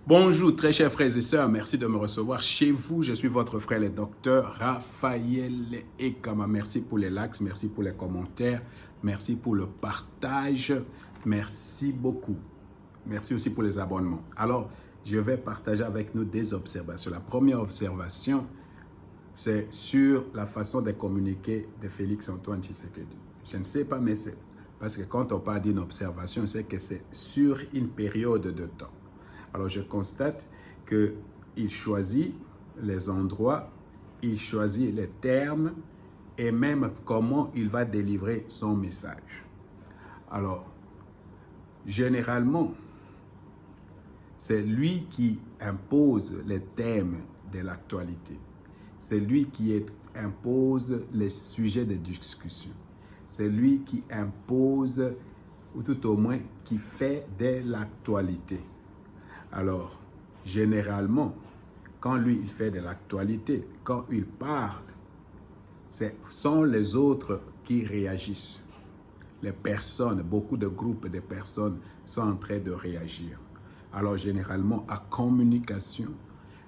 Bonjour, très chers frères et sœurs, merci de me recevoir chez vous. Je suis votre frère, le docteur Raphaël Ekama. Merci pour les likes, merci pour les commentaires, merci pour le partage, merci beaucoup. Merci aussi pour les abonnements. Alors, je vais partager avec nous des observations. La première observation, c'est sur la façon de communiquer de Félix-Antoine Tshisekedi. Je ne sais pas, mais c'est parce que quand on parle d'une observation, c'est que c'est sur une période de temps. Alors, je constate qu'il choisit les endroits, il choisit les termes et même comment il va délivrer son message. Alors, généralement, c'est lui qui impose les thèmes de l'actualité. C'est lui qui impose les sujets de discussion. C'est lui qui impose, ou tout au moins, qui fait de l'actualité. Alors, généralement, quand lui, il fait de l'actualité, quand il parle, ce sont les autres qui réagissent. Les personnes, beaucoup de groupes de personnes sont en train de réagir. Alors, généralement, à communication,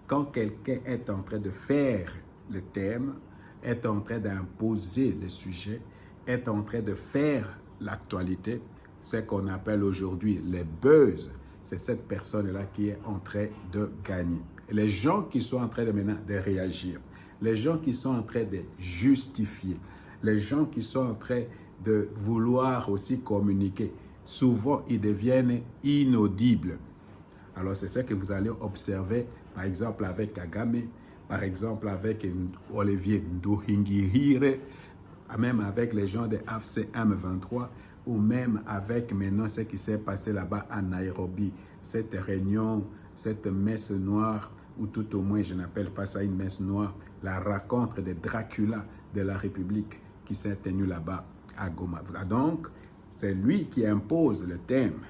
quand quelqu'un est en train de faire le thème, est en train d'imposer le sujet, est en train de faire l'actualité, ce qu'on appelle aujourd'hui les buzz, c'est cette personne-là qui est en train de gagner. Et les gens qui sont en train de maintenant de réagir, les gens qui sont en train de justifier, les gens qui sont en train de vouloir aussi communiquer, souvent ils deviennent inaudibles. Alors c'est ça que vous allez observer, par exemple avec Kagame, par exemple avec Olivier Nduhingirire, même avec les gens de AFC M23, ou même avec maintenant ce qui s'est passé là-bas à Nairobi, cette réunion, cette messe noire, ou tout au moins, je n'appelle pas ça une messe noire, la rencontre de Dracula de la République qui s'est tenue là-bas à Goma. Donc, c'est lui qui impose le thème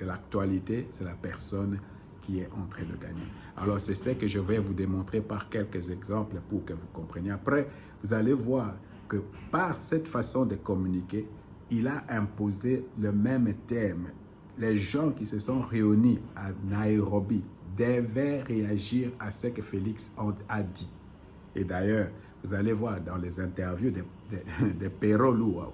de l'actualité, c'est la personne qui est en train de gagner. Alors, c'est ce que je vais vous démontrer par quelques exemples pour que vous compreniez. Après, vous allez voir que par cette façon de communiquer, il a imposé le même thème. Les gens qui se sont réunis à Nairobi devaient réagir à ce que Félix a dit. Et d'ailleurs, vous allez voir dans les interviews de Pero Luawa.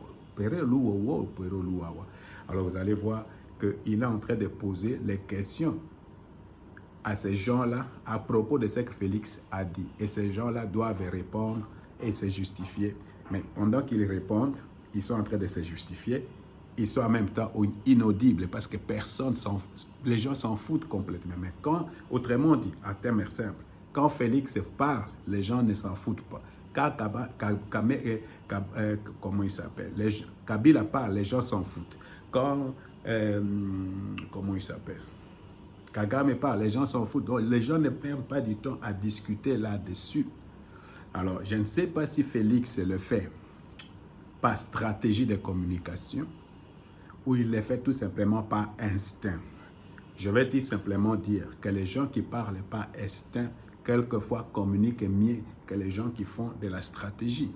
Alors, vous allez voir qu'il est en train de poser les questions à ces gens-là à propos de ce que Félix a dit. Et ces gens-là doivent répondre et se justifier. Mais pendant qu'ils répondent, ils sont en train de se justifier. Ils sont en même temps inaudibles parce que les gens s'en foutent complètement. Mais quand, autrement dit, à terme simple, quand Félix parle, les gens ne s'en foutent pas. Quand comment il s'appelle, Kabila parle, les gens s'en foutent. Quand, comment il s'appelle, Kagame parle, les gens s'en foutent. Donc, les gens ne perdent pas du temps à discuter là-dessus. Alors, je ne sais pas si Félix le fait par stratégie de communication ou il le fait tout simplement par instinct. Je vais tout simplement dire que les gens qui parlent par instinct, quelquefois communiquent mieux que les gens qui font de la stratégie.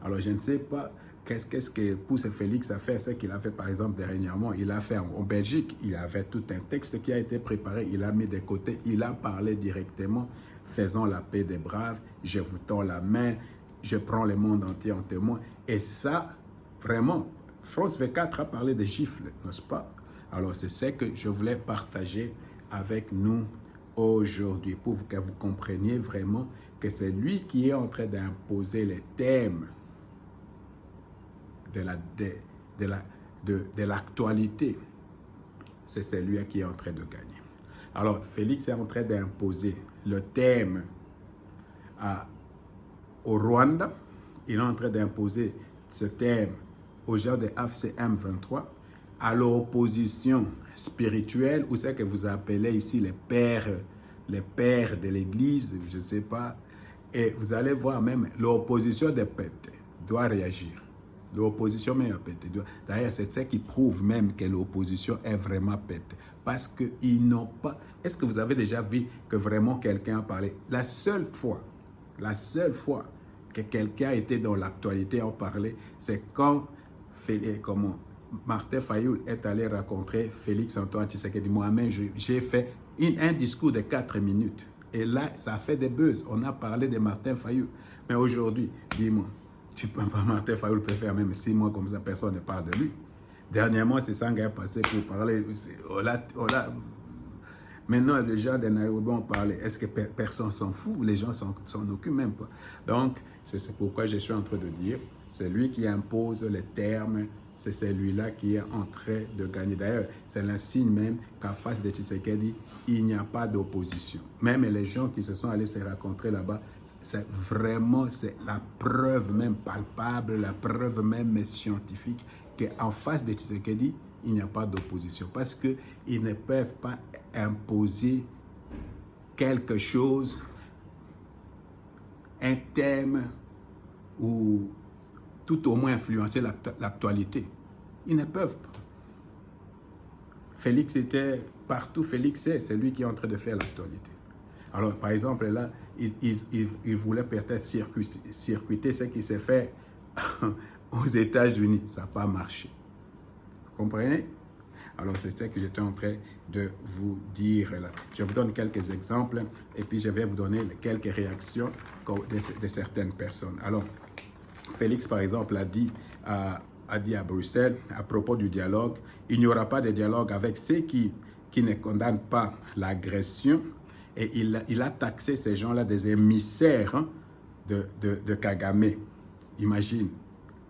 Alors, je ne sais pas qu'est-ce que pousse Félix à faire, ce qu'il a fait par exemple dernièrement. Il a fait en Belgique, il avait tout un texte qui a été préparé, il a mis de côté, il a parlé directement, faisons la paix des braves, je vous tends la main, je prends le monde entier en témoin. Et ça, vraiment, France 24 a parlé des gifles, n'est-ce pas? Alors, c'est ce que je voulais partager avec nous aujourd'hui pour que vous compreniez vraiment que c'est lui qui est en train d'imposer les thèmes de l'actualité. C'est celui qui est en train de gagner. Alors, Félix est en train d'imposer le thème au Rwanda. Il est en train d'imposer ce thème aux gens de AFCM 23, à l'opposition spirituelle, ou ce que vous appelez ici les pères de l'Église, je ne sais pas. Et vous allez voir même l'opposition des pètes doit réagir. L'opposition même pète. D'ailleurs, c'est ce qui prouve même que l'opposition est vraiment pète. Parce qu'ils n'ont pas... Est-ce que vous avez déjà vu que vraiment quelqu'un a parlé? La seule fois que quelqu'un était dans l'actualité en parler, c'est quand Martin Fayulu est allé rencontrer Félix Antoine Tshisekedi, moi-même, j'ai fait un discours de 4 minutes. Et là, ça a fait des buzz. On a parlé de Martin Fayulu. Mais aujourd'hui, dis-moi, tu peux pas, Martin Fayulu peut faire même 6 mois comme ça, personne ne parle de lui. Dernièrement, c'est ça qui est passé pour parler. Maintenant, les gens de Nairobi ont parlé. Est-ce que personne s'en fout? Les gens s'en occupent même pas. Donc, c'est pourquoi je suis en train de dire, c'est lui qui impose les termes, c'est celui-là qui est en train de gagner. D'ailleurs, c'est l'insigne même qu'en face de Tshisekedi, il n'y a pas d'opposition. Même les gens qui se sont allés se rencontrer là-bas, c'est vraiment la preuve même palpable, la preuve même scientifique qu'en face de Tshisekedi, il n'y a pas d'opposition. Parce qu'ils ne peuvent pas imposer quelque chose, un thème ou tout au moins influencer l'actualité. Ils ne peuvent pas. Félix était partout. Félix, c'est lui qui est en train de faire l'actualité. Alors, par exemple, là, il voulait peut-être circuiter ce qui s'est fait aux États-Unis. Ça n'a pas marché. Vous comprenez? Alors, c'est ce que j'étais en train de vous dire là. Je vous donne quelques exemples et puis je vais vous donner quelques réactions de certaines personnes. Alors, Félix, par exemple, a dit à Bruxelles, à propos du dialogue, il n'y aura pas de dialogue avec ceux qui ne condamnent pas l'agression. Et il a taxé ces gens-là des émissaires hein, de Kagame. Imagine,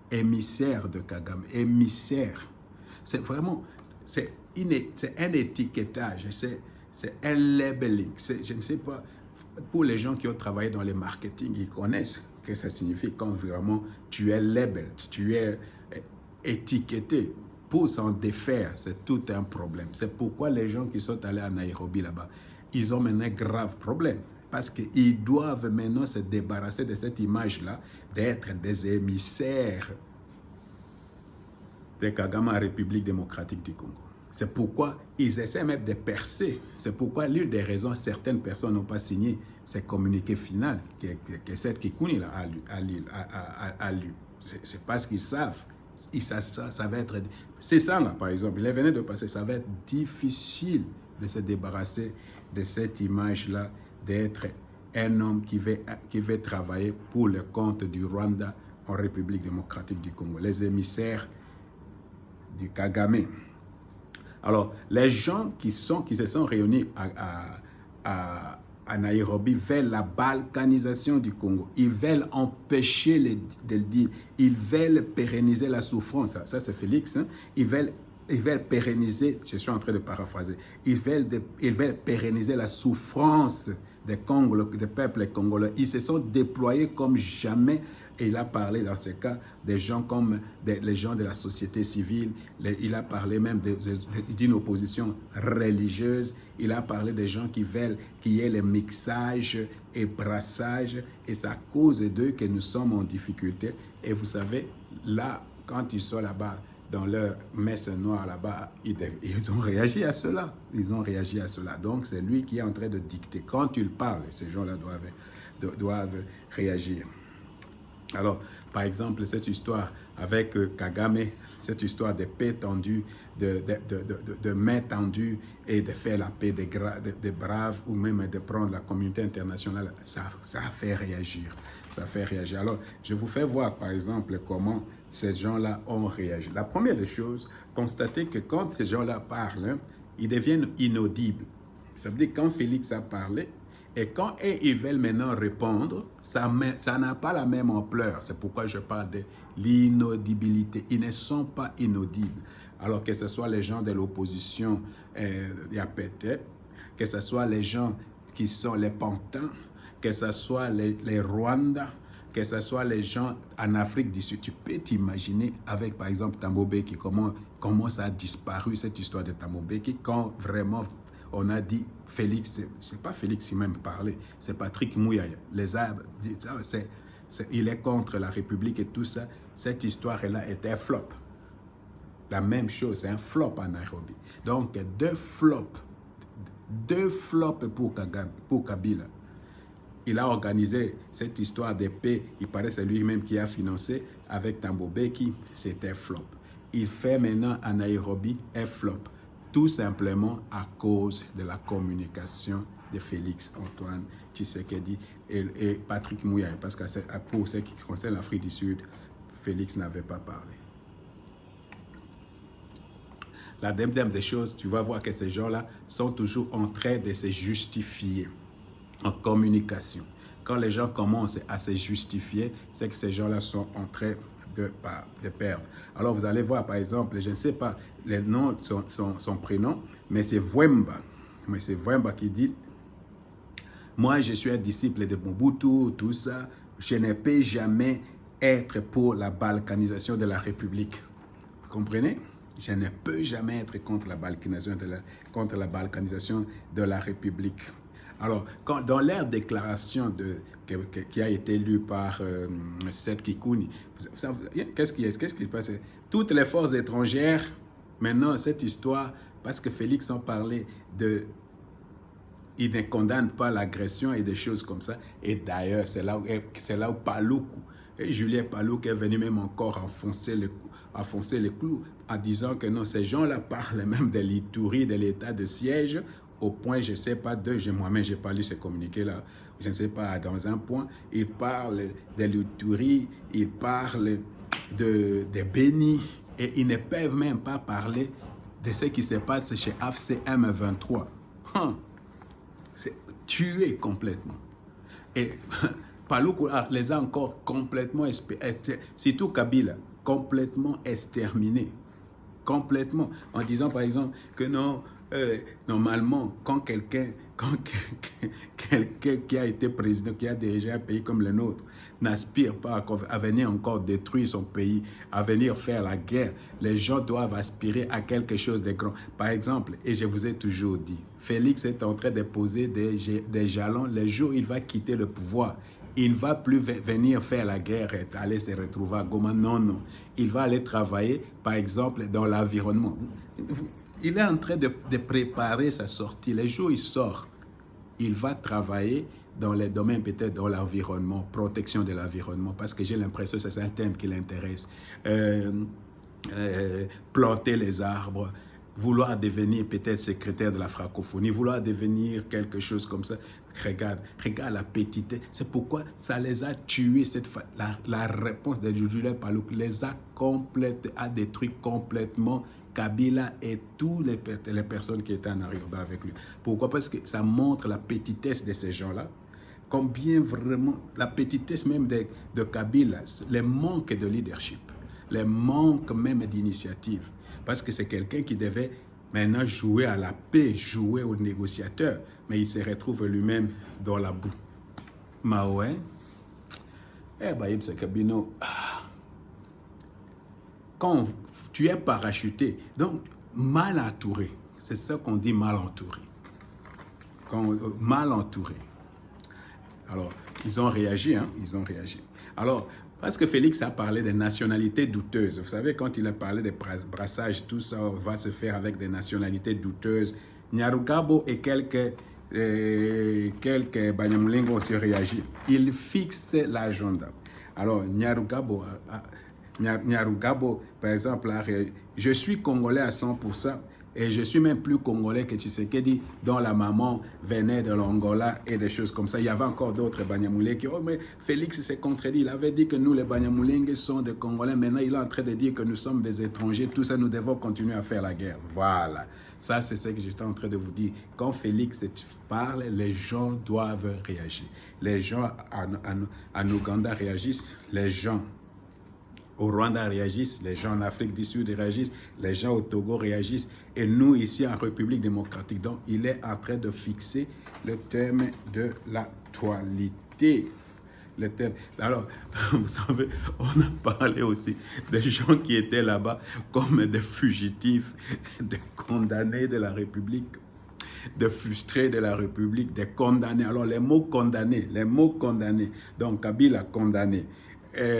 émissaire de Kagame, émissaire. C'est vraiment, c'est un étiquetage, c'est un labeling. Je ne sais pas, pour les gens qui ont travaillé dans le marketing, ils connaissent ce que ça signifie quand vraiment tu es label, tu es étiqueté. Pour s'en défaire, c'est tout un problème. C'est pourquoi les gens qui sont allés à Nairobi là-bas, ils ont maintenant un grave problème. Parce qu'ils doivent maintenant se débarrasser de cette image-là, d'être des émissaires de Kagame en République démocratique du Congo. C'est pourquoi ils essaient même de percer. C'est pourquoi l'une des raisons, certaines personnes n'ont pas signé ce communiqué final que cette Kikouni a lu. C'est parce qu'ils savent. Ça va être... C'est ça là, par exemple. Il venait de passer. Ça va être difficile de se débarrasser de cette image-là, d'être un homme qui veut travailler pour le compte du Rwanda en République démocratique du Congo. Les émissaires du Kagame. Alors, les gens qui se sont réunis à Nairobi veulent la balkanisation du Congo. Ils veulent empêcher de le dire. Ils veulent pérenniser la souffrance. Ça c'est Félix. Hein? Ils veulent pérenniser, je suis en train de paraphraser, ils veulent pérenniser la souffrance des peuples congolais. Ils se sont déployés comme jamais. Et il a parlé dans ce cas des gens comme les gens de la société civile. Il a parlé même d'une opposition religieuse. Il a parlé des gens qui veulent qu'il y ait le mixage et brassage. Et c'est à cause d'eux que nous sommes en difficulté. Et vous savez, là, quand ils sont là-bas, dans leur messe noire là-bas, ils ont réagi à cela. Ils ont réagi à cela. Donc, c'est lui qui est en train de dicter. Quand il parle, ces gens-là doivent réagir. Alors, par exemple, cette histoire avec Kagame, cette histoire de paix tendue, de main tendue et de faire la paix des braves ou même de prendre la communauté internationale, ça a fait réagir. Ça fait réagir. Alors, je vous fais voir, par exemple, comment ces gens-là ont réagi. La première des choses, constatez que quand ces gens-là parlent, ils deviennent inaudibles. Ça veut dire que quand Félix a parlé, et quand ils veulent maintenant répondre, ça n'a pas la même ampleur. C'est pourquoi je parle de l'inaudibilité. Ils ne sont pas inaudibles. Alors que ce soit les gens de l'opposition Yapete, que ce soit les gens qui sont les Pantins, que ce soit les Rwandais, que ce soit les gens en Afrique du Sud. Tu peux t'imaginer avec, par exemple, Thabo Mbeki, comment ça a disparu, cette histoire de Thabo Mbeki, quand vraiment on a dit Félix, c'est pas Félix qui même parlé, c'est Patrick Mouyaya. Les arbres, il est contre la République et tout ça. Cette histoire-là était un flop. La même chose, c'est un flop à Nairobi. Donc, deux flops pour Kabila. Il a organisé cette histoire de paix. Il paraît que c'est lui-même qui a financé avec Thabo Mbeki. C'était flop. il fait maintenant à Nairobi un flop. Tout simplement à cause de la communication de Félix Antoine Tshisekedi et Patrick Mouyaye. Parce que pour ce qui concerne l'Afrique du Sud, Félix n'avait pas parlé. La deuxième des choses, tu vas voir que ces gens-là sont toujours en train de se justifier en communication. Quand les gens commencent à se justifier, c'est que ces gens-là sont en train de perdre. Alors vous allez voir, par exemple, je ne sais pas le nom de son prénom, mais c'est Vwemba. Mais c'est Vwemba qui dit « Moi, je suis un disciple de Mobutu, tout ça. Je ne peux jamais être pour la balkanisation de la République. » Vous comprenez? Je ne peux jamais être contre la balkanisation de la République. Alors, dans leur déclaration qui a été lue par Seth Kikuni, qu'est-ce qui passe? Toutes les forces étrangères, maintenant, cette histoire, parce que Félix en parlait il ne condamne pas l'agression et des choses comme ça. Et d'ailleurs, c'est là où Paluku, et Julien Paluku est venu même encore enfoncer les clous en disant que non, ces gens-là parlent même de l'Ituri, de l'état de siège, au point, je ne sais pas, moi-même, je n'ai pas lu ces communiqués-là, je ne sais pas, dans un point, ils parlent de l'Ituri, ils parlent de Béni, et ils ne peuvent même pas parler de ce qui se passe chez AFC M23. C'est tué complètement. Et Paluku les a encore complètement, surtout Kabila, complètement exterminés. Complètement. En disant par exemple que non, normalement, quand quelqu'un qui a été président, qui a dirigé un pays comme le nôtre, n'aspire pas à venir encore détruire son pays, à venir faire la guerre, les gens doivent aspirer à quelque chose de grand. Par exemple, et je vous ai toujours dit, Félix est en train de poser des jalons. Le jour où il va quitter le pouvoir, il ne va plus venir faire la guerre et aller se retrouver à Goma. Non, non. Il va aller travailler, par exemple, dans l'environnement. Il est en train de préparer sa sortie. Le jour où il sort, il va travailler dans les domaines, peut-être dans l'environnement, protection de l'environnement, parce que j'ai l'impression que c'est un thème qui l'intéresse. Planter les arbres, vouloir devenir peut-être secrétaire de la francophonie, vouloir devenir quelque chose comme ça. Regarde la petitesse. C'est pourquoi ça les a tués. La réponse de Julien Paluku les a détruit complètement Kabila et toutes les personnes qui étaient en arrière avec lui. Pourquoi? Parce que ça montre la petitesse de ces gens-là. Combien vraiment, la petitesse même de Kabila, le manque de leadership, le manque même d'initiative. Parce que c'est quelqu'un qui devait maintenant jouer à la paix, jouer au négociateur, mais il se retrouve lui-même dans la boue. Maoué, quand tu es parachuté, donc mal entouré, c'est ça qu'on dit mal entouré. Mal entouré. Alors, ils ont réagi, hein, ils ont réagi. Alors, parce que Félix a parlé des nationalités douteuses. Vous savez, quand il a parlé des brassages, tout ça va se faire avec des nationalités douteuses. Nyarugabo et quelques Banyamulenge ont aussi réagi. Ils fixent l'agenda. Alors, Nyarugabo, par exemple, a réagi. Je suis congolais à 100%. Et je suis même plus congolais que Tshisekedi, dont la maman venait de l'Angola et des choses comme ça. Il y avait encore d'autres Banyamulenge qui, oh mais Félix s'est contredit. Il avait dit que nous, les Banyamulenge, sont des Congolais. Maintenant, il est en train de dire que nous sommes des étrangers. Tout ça, nous devons continuer à faire la guerre. Voilà. Ça, c'est ce que j'étais en train de vous dire. Quand Félix parle, les gens doivent réagir. Les gens en Ouganda réagissent. Les gens au Rwanda réagissent, les gens en Afrique du Sud réagissent, les gens au Togo réagissent, et nous ici en République démocratique. Donc, il est en train de fixer le thème de l'actualité. Le thème. Alors, vous savez, on a parlé aussi des gens qui étaient là-bas comme des fugitifs, des condamnés de la République, des frustrés de la République, des condamnés. Alors, les mots condamnés. Donc, Kabila condamné.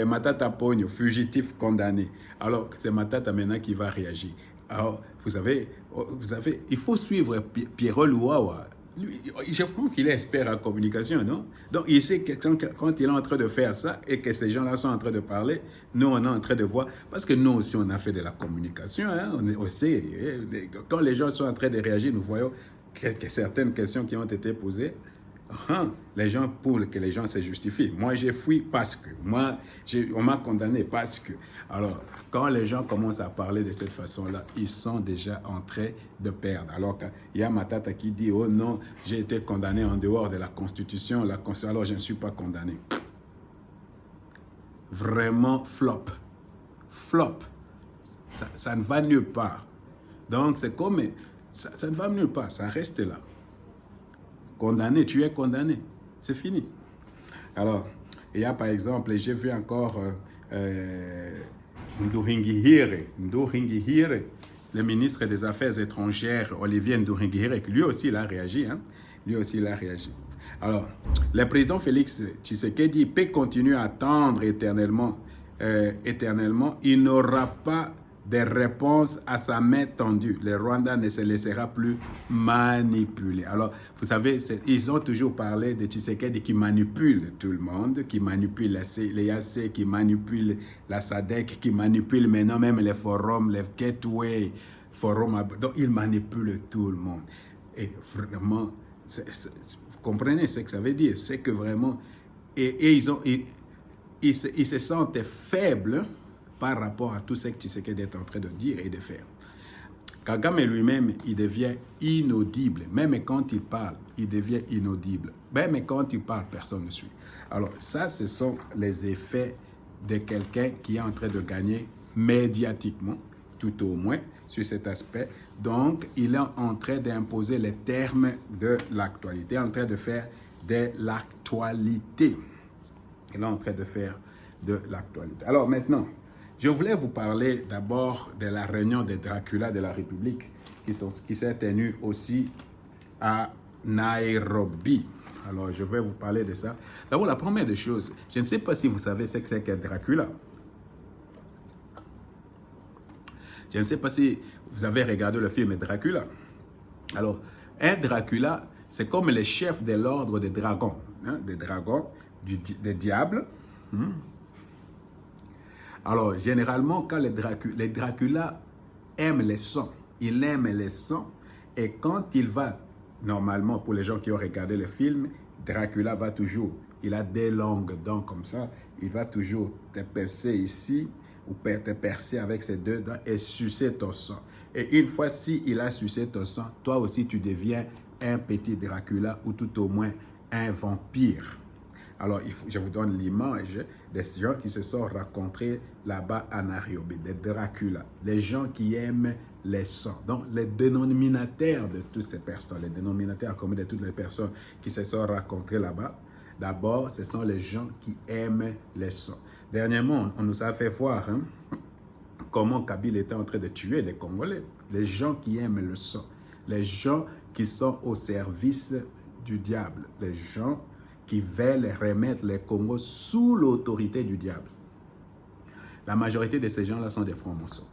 Matata Pogno, fugitif condamné. Alors, c'est Matata maintenant qui va réagir. Alors, vous savez, il faut suivre Pierrot Louawa. lui, je crois qu'il est expert en communication, non? Donc, il sait que quand il est en train de faire ça et que ces gens-là sont en train de parler, nous, on est en train de voir. Parce que nous aussi, on a fait de la communication. Hein, on sait, quand les gens sont en train de réagir, nous voyons que certaines questions qui ont été posées, les gens, pour que les gens se justifient. Moi, j'ai fui parce que. Moi, on m'a condamné parce que. Alors, quand les gens commencent à parler de cette façon-là, ils sont déjà en train de perdre. Alors qu'il y a Matata qui dit, oh non, j'ai été condamné en dehors de la Constitution, alors je ne suis pas condamné. Vraiment flop. Flop. Ça ne va nulle part. Donc, c'est comme... Ça ne va nulle part, ça reste là. Condamné, tu es condamné. C'est fini. Alors, il y a par exemple, j'ai vu encore Nduhingihire, le ministre des Affaires étrangères, Olivier Nduhingihire, lui aussi il a réagi. Hein? Lui aussi il a réagi. Alors, le président Félix Tshisekedi peut continuer à attendre éternellement. Il n'aura pas de réponse à sa main tendue. Le Rwanda ne se laissera plus manipuler. Alors, vous savez, ils ont toujours parlé de Tshisekedi qui manipule tout le monde, qui manipule les AC, qui manipule la SADC, qui manipule maintenant même les forums, les gateway forums. Donc, il manipule tout le monde. Et vraiment, vous comprenez ce que ça veut dire? C'est que vraiment, ils se sentent faibles par rapport à tout ce que Tshisekedi est en train de dire et de faire. Kagame lui-même, il devient inaudible. Même quand il parle, il devient inaudible. Même quand il parle, personne ne suit. Alors ça, ce sont les effets de quelqu'un qui est en train de gagner médiatiquement, tout au moins, sur cet aspect. Donc, il est en train d'imposer les termes de l'actualité, en train de faire de l'actualité. Il est en train de faire de l'actualité. Alors maintenant, je voulais vous parler d'abord de la réunion des Dracula de la République qui s'est tenue aussi à Nairobi. Alors, je vais vous parler de ça. D'abord, la première des choses, je ne sais pas si vous savez ce que c'est qu'un Dracula. Je ne sais pas si vous avez regardé le film Dracula. Alors, un Dracula, c'est comme le chef de l'ordre des dragons. Hein, des dragons, des diables. Alors, généralement, quand les Dracula aiment les sons, il aime les sons, et quand il va, normalement, pour les gens qui ont regardé le film, Dracula va toujours, il a des longues dents comme ça, il va toujours te percer ici, ou te percer avec ses deux dents et sucer ton sang. Et une fois, s'il a sucé ton sang, toi aussi, tu deviens un petit Dracula, ou tout au moins un vampire. Alors, je vous donne l'image des gens qui se sont rencontrés là-bas à Nairobi, des Dracula, les gens qui aiment les sangs. Donc, les dénominateurs de toutes ces personnes, les dénominateurs communs de toutes les personnes qui se sont rencontrées là-bas, d'abord, ce sont les gens qui aiment les sangs. Dernièrement, on nous a fait voir comment Kabila était en train de tuer les Congolais, les gens qui aiment le sang, les gens qui sont au service du diable, les gens qui veulent remettre les Congos sous l'autorité du diable. La majorité de ces gens-là sont des francs-maçons.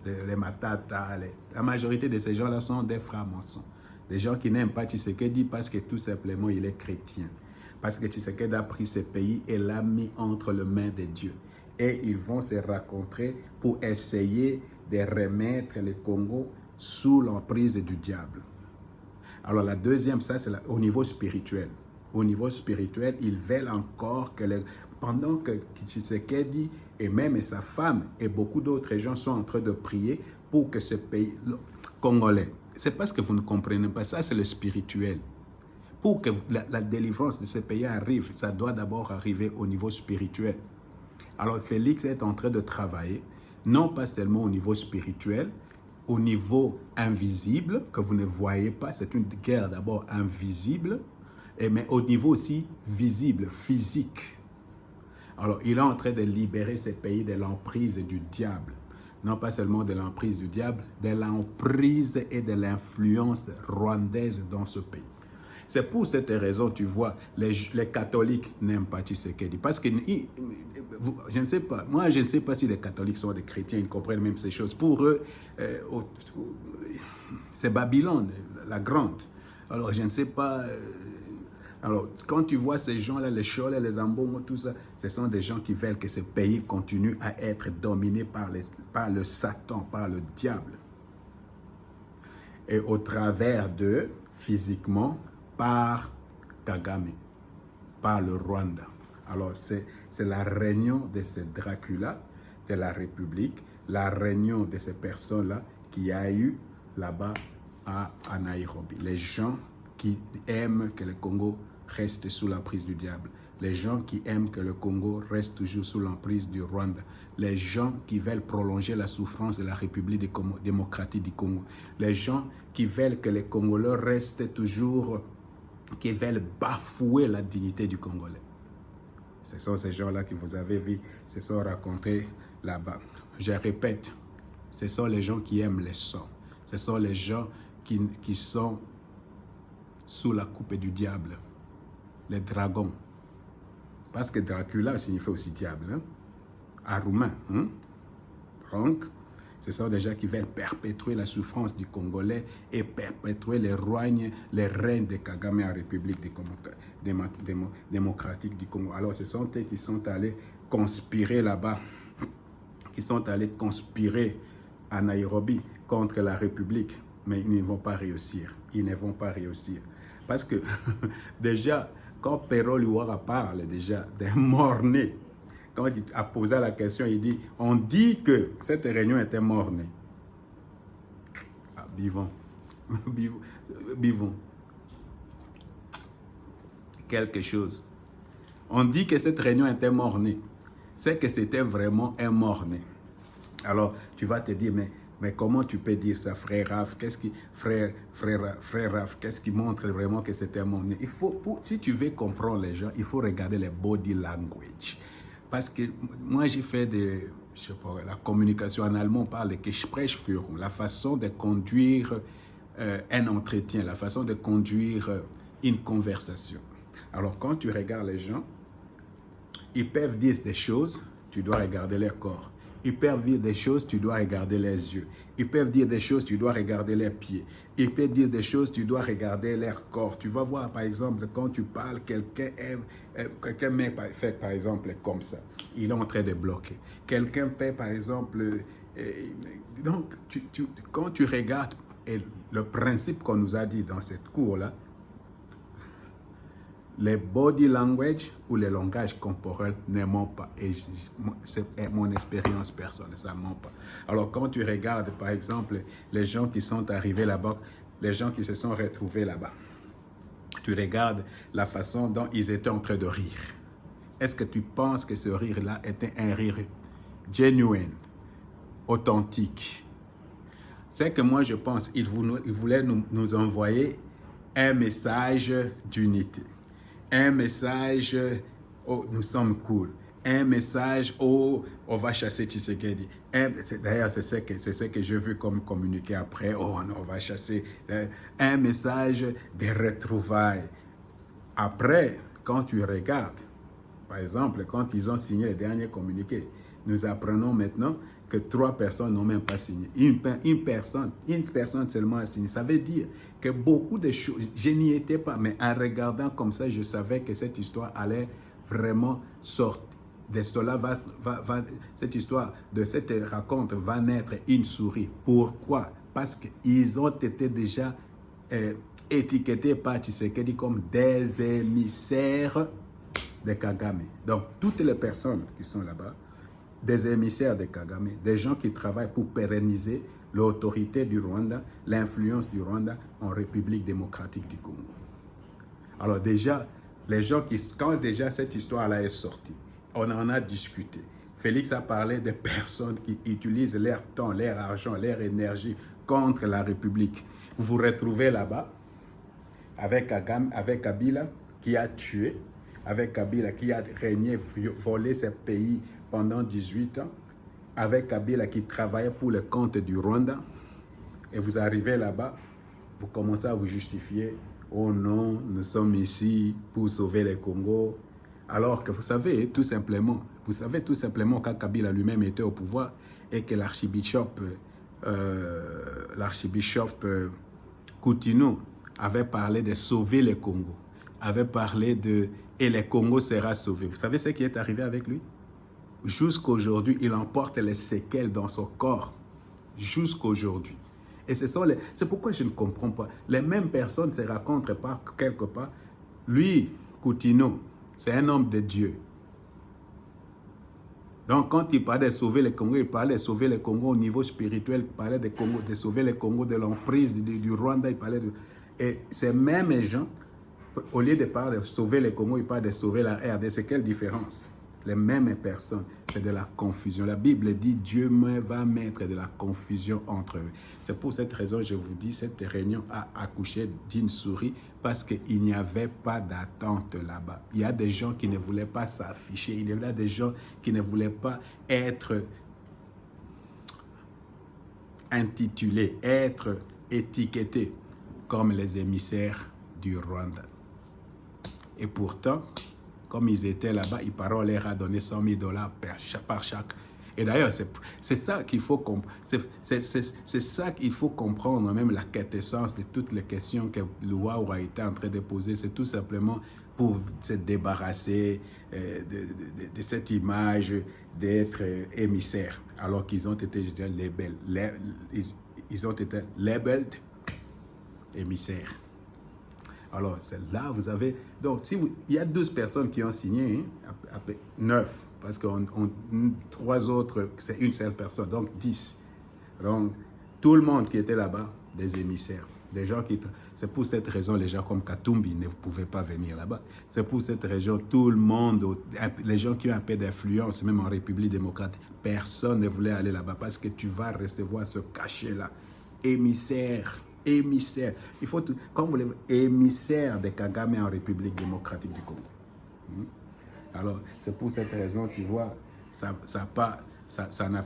Les Matata, la majorité de ces gens-là sont des francs-maçons. Des gens qui n'aiment pas Tshisekedi parce que tout simplement il est chrétien. Parce que Tshisekedi a pris ce pays et l'a mis entre les mains de Dieu. Et ils vont se rencontrer pour essayer de remettre le Congo sous l'emprise du diable. Alors la deuxième, ça c'est au niveau spirituel. Au niveau spirituel, ils veulent encore que pendant que Tshisekedi et même sa femme et beaucoup d'autres gens sont en train de prier pour que ce pays congolais, c'est parce que vous ne comprenez pas, ça c'est le spirituel. Pour que la délivrance de ce pays arrive, ça doit d'abord arriver au niveau spirituel. Alors Félix est en train de travailler, non pas seulement au niveau spirituel, au niveau invisible, que vous ne voyez pas, c'est une guerre d'abord invisible, mais au niveau aussi visible, physique. Alors, il est en train de libérer ces pays de l'emprise du diable. Non pas seulement de l'emprise du diable, de l'emprise et de l'influence rwandaise dans ce pays. C'est pour cette raison, tu vois, les catholiques n'aiment pas Tshisekedi. Parce que, je ne sais pas, moi je ne sais pas si les catholiques sont des chrétiens, ils comprennent même ces choses. Pour eux, c'est Babylone, la grande. Alors, je ne sais pas. Alors, quand tu vois ces gens-là, les Choles, les Ambongo, tout ça, ce sont des gens qui veulent que ce pays continue à être dominé par le Satan, par le diable. Et au travers d'eux, physiquement, par Kagame, par le Rwanda. Alors, c'est la réunion de ces Dracula de la République, la réunion de ces personnes-là qui a eu là-bas à Nairobi. Les gens qui aiment que le Congo reste sous l'emprise du diable. Les gens qui aiment que le Congo reste toujours sous l'emprise du Rwanda. Les gens qui veulent prolonger la souffrance de la République démocratique du Congo. Les gens qui veulent que les Congolais restent toujours, qui veulent bafouer la dignité du Congolais. Ce sont ces gens-là que vous avez vus, se sont rencontrés là-bas. Je répète, ce sont les gens qui aiment les sangs. Ce sont les gens qui sont sous la coupe du diable. Les dragons. Parce que Dracula signifie aussi diable, hein? En roumain. Hein? Donc, ce sont des gens qui veulent perpétuer la souffrance du Congolais et perpétuer les règnes de Kagame en République démocratique du Congo. Alors, ce sont eux qui sont allés conspirer là-bas, qui sont allés conspirer à Nairobi contre la République, mais ils ne vont pas réussir. Ils ne vont pas réussir. Parce que, déjà, quand Pero Luara parle déjà d'un mort-né, quand il a posé la question, il dit, on dit que cette réunion était mort-née. Ah, buvons. Buvons. Quelque chose. On dit que cette réunion était mort-née. C'est que c'était vraiment un mort-né. Alors, tu vas te dire, mais comment tu peux dire ça, frère Raph? Frère Raph, qu'est-ce qui montre vraiment que c'était un mort-né? Si tu veux comprendre les gens, il faut regarder les body language. Parce que moi, j'ai fait la communication en allemand, on parle de Gesprächsführung, la façon de conduire un entretien, la façon de conduire une conversation. Alors, quand tu regardes les gens, ils peuvent dire des choses, tu dois regarder leur corps. Ils peuvent dire des choses, tu dois regarder les yeux. Ils peuvent dire des choses, tu dois regarder les pieds. Ils peuvent dire des choses, tu dois regarder leur corps. Tu vas voir, par exemple, quand tu parles, quelqu'un fait, par exemple, comme ça. Il est en train de bloquer. Quelqu'un fait, par exemple... donc, quand tu regardes le principe qu'on nous a dit dans cette cour-là, les body language ou les langages corporels ne mentent pas. Et c'est mon expérience personnelle, ça ne ment pas. Alors, quand tu regardes, par exemple, les gens qui sont arrivés là-bas, les gens qui se sont retrouvés là-bas, tu regardes la façon dont ils étaient en train de rire. Est-ce que tu penses que ce rire-là était un rire genuine, authentique? C'est que moi, je pense qu'ils voulaient nous envoyer un message d'unité. Un message, oh, nous sommes cool. Un message, oh, on va chasser Tshisekedi. D'ailleurs, c'est ce que je veux comme communiquer après. Oh, non, on va chasser. Un message de retrouvailles. Après, quand tu regardes, par exemple, quand ils ont signé le dernier communiqué, nous apprenons maintenant que 3 personnes n'ont même pas signé. Une personne seulement a signé. Ça veut dire que beaucoup de choses, je n'y étais pas, mais en regardant comme ça, je savais que cette histoire allait vraiment sortir. Cette histoire de cette raconte va naître une souris. Pourquoi? Parce qu'ils ont été déjà étiquetés par Tshisekedi comme des émissaires de Kagame. Donc, toutes les personnes qui sont là-bas, des émissaires de Kagame, des gens qui travaillent pour pérenniser l'autorité du Rwanda, l'influence du Rwanda en République démocratique du Congo. Alors déjà, les gens quand déjà cette histoire-là est sortie, on en a discuté. Félix a parlé des personnes qui utilisent leur temps, leur argent, leur énergie contre la République. Vous vous retrouvez là-bas avec Kabila qui a tué, avec Kabila qui a régné, volé ce pays pendant 18 ans, avec Kabila qui travaillait pour le compte du Rwanda, et vous arrivez là-bas, vous commencez à vous justifier, oh non, nous sommes ici pour sauver le Congo, alors que vous savez tout simplement quand Kabila lui-même était au pouvoir et que l'archibishop Coutinho avait parlé de sauver le Congo, avait parlé de « et le Congo sera sauvé ». Vous savez ce qui est arrivé avec lui? Jusqu'aujourd'hui, il emporte les séquelles dans son corps. Jusqu'aujourd'hui. Et c'est pourquoi je ne comprends pas. Les mêmes personnes se rencontrent pas quelque part. Lui, Coutinho, c'est un homme de Dieu. Donc, quand il parlait de sauver le Congo, il parlait de sauver le Congo au niveau spirituel, il parlait de sauver le Congo de l'emprise du Rwanda, il parlait de... Et ces mêmes gens, au lieu de parler de sauver le Congo, ils parlent de sauver la RDC. Quelle différence? Les mêmes personnes, c'est de la confusion. La Bible dit Dieu va mettre de la confusion entre eux. C'est pour cette raison, je vous dis, cette réunion a accouché d'une souris parce qu'il n'y avait pas d'attente là-bas. Il y a des gens qui ne voulaient pas s'afficher. Il y a des gens qui ne voulaient pas être intitulés, être étiquetés comme les émissaires du Rwanda. Et pourtant, comme ils étaient là-bas, on leur a donné 100 000 $ par chaque. Et d'ailleurs, c'est ça qu'il faut comprendre, même la quintessence de toutes les questions que l'Ouaou a été en train de poser. C'est tout simplement pour se débarrasser de cette image d'être émissaire, alors qu'ils ont été ils ont été labeled émissaires. Alors, c'est là, vous avez... Donc, il y a 12 personnes qui ont signé, hein, 9, parce que 3 autres, c'est une seule personne, donc 10. Donc, tout le monde qui était là-bas, des émissaires, des gens qui... C'est pour cette raison, les gens comme Katumbi ne pouvaient pas venir là-bas. C'est pour cette raison, tout le monde, les gens qui ont un peu d'influence, même en République démocratique, personne ne voulait aller là-bas parce que tu vas recevoir ce cachet-là. Émissaire. Il faut tout, comme vous voulez, émissaire de Kagame en République démocratique du Congo. Alors, c'est pour cette raison, tu vois, ça n'a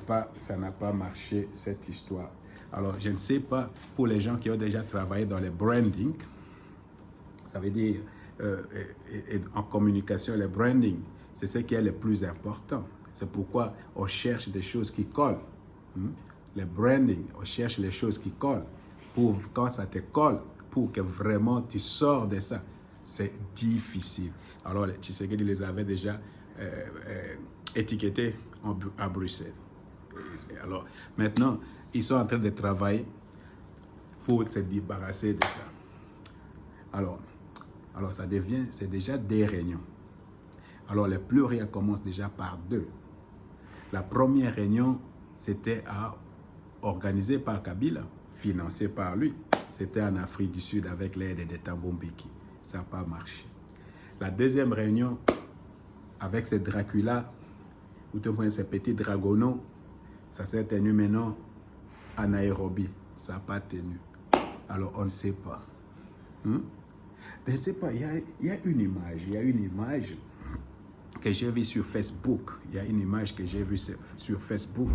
pas marché, cette histoire. Alors, je ne sais pas, pour les gens qui ont déjà travaillé dans le branding, ça veut dire, en communication, le branding, c'est ce qui est le plus important. C'est pourquoi on cherche des choses qui collent. Le branding, on cherche les choses qui collent. Quand ça te colle, pour que vraiment tu sors de ça, c'est difficile. Alors, Tshisekedi les avait déjà étiquetés à Bruxelles. Alors, maintenant, ils sont en train de travailler pour se débarrasser de ça. Alors c'est déjà des réunions. Alors, le pluriel commence déjà par 2. La première réunion, c'était organisée par Kabila, financé par lui. C'était en Afrique du Sud avec l'aide de Thabo Mbeki. Ça n'a pas marché. La deuxième réunion avec ces Dracula, ou tout moins ces petits dragonos, ça s'est tenu maintenant à Nairobi. Ça n'a pas tenu. Alors on ne sait pas. Je ne sais pas, il y a une image que j'ai vue sur Facebook. Il y a une image que j'ai vue sur Facebook.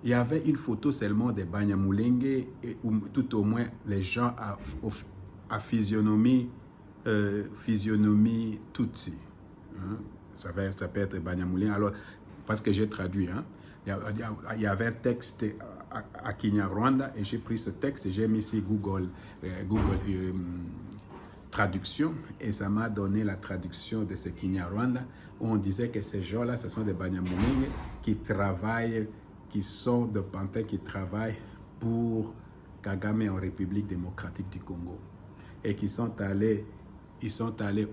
Il y avait une photo seulement de Banyamulenge, ou tout au moins les gens à physionomie Tutsi. Ça peut être Banyamulenge. Alors, parce que j'ai traduit, il y avait un texte à Kinyarwanda et j'ai pris ce texte et j'ai mis ici Google traduction et ça m'a donné la traduction de ce Kinyarwanda où on disait que ces gens-là, ce sont des Banyamulenge qui travaillent, qui sont de Pantin, qui travaillent pour Kagame en République démocratique du Congo et qui sont allés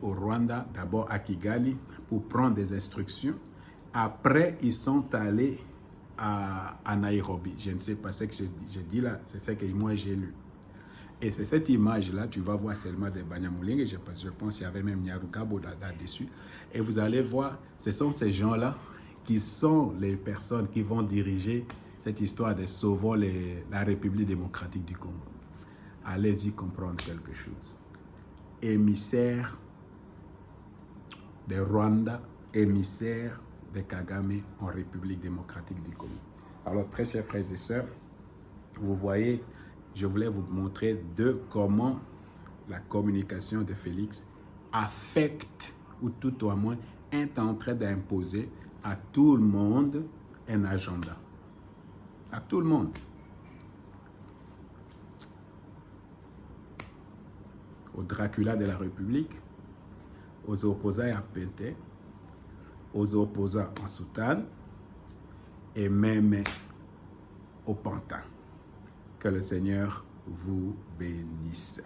au Rwanda, d'abord à Kigali pour prendre des instructions. Après, ils sont allés à Nairobi. Je ne sais pas ce que je dis là, c'est ce que moi j'ai lu. Et c'est cette image-là, tu vas voir seulement des Banyamulenge, je pense qu'il y avait même Nyarugabo là-dessus. Et vous allez voir, ce sont ces gens-là qui sont les personnes qui vont diriger cette histoire de sauvons la République démocratique du Congo. Allez-y comprendre quelque chose. Émissaire de Rwanda, émissaire de Kagame en République démocratique du Congo. Alors, très chers frères et sœurs, vous voyez, je voulais vous montrer comment la communication de Félix affecte, ou tout au moins est en train d'imposer à tout le monde un agenda. À tout le monde. au Dracula de la République, aux opposants à Pété, aux opposants en soutane et même au pantin. Que le Seigneur vous bénisse.